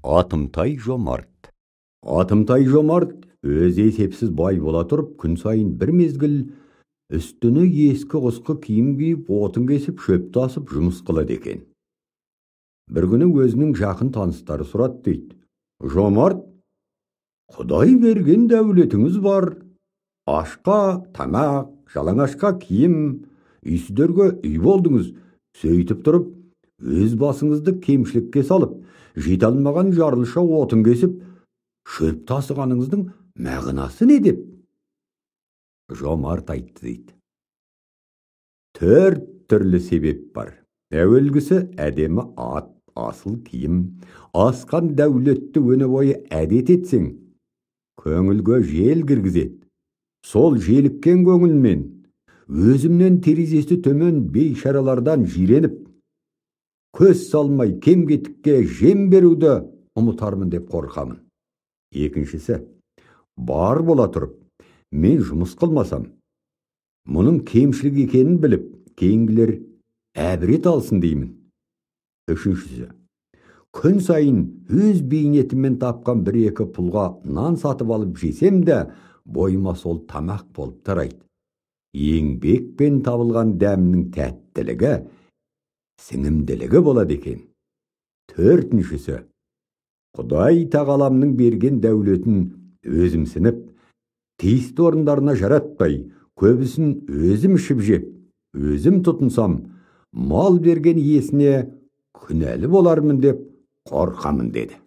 Атымтай жомарт. Атымтай жомарт өз есепсіз бай бола тұрып, күн сайын бір мезгіл үстіне ескі құсқы киім киіп, отын кесіп, шөп тасып жұмыс қылады екен. Бір күні өзінің жақын таныстары сұрады дейді. Жомарт, Құдай берген дәулетіңіз бар. Ашқа тамақ, жалаңашқа киім, үйсіздерге үй болдыңыз. Сөйтіп тұрып, өз басыңызды кемшілікке салып, жете алмаған жарылша отын кесіп, шөп тасығаныңыздың мағынасы не деп? Жомарт айтты дейді. 4 түрлі себеп бар. Әуелгісі әдемі ат, асыл киім, асқан дәулетті өне бойы әдет етсең, көңілге жел кіргізеді. Сол желіккен көңілмен, өзімнен терезесі төмен бейшаралардан жиреніп, көз салмай кем-кетікке жем беруді ұмытармын деп қорқамын. Екіншісі, бар бола тұрып, мен жұмыс қылмасам, мұның кемшілік екенін біліп, кейінгілер әбірет алсын деймін. Үшіншісі, күн сайын өз бейнетімен тапқан 1-2 пұлға нан сатып алып жесем де, бойыма сол тамақ болып тарайды. Еңбекпен табылған дәмнің тәттілігі, сіңімділігі болады екен. Төртіншісі, Құдай тағаламның берген дәулетін өзімсініп, тиісті орындарына жаратпай, көбісін өзім ішіп жеп, өзім тұтынсам, мал берген иесіне күнәлі болармын деп қорқамын деді.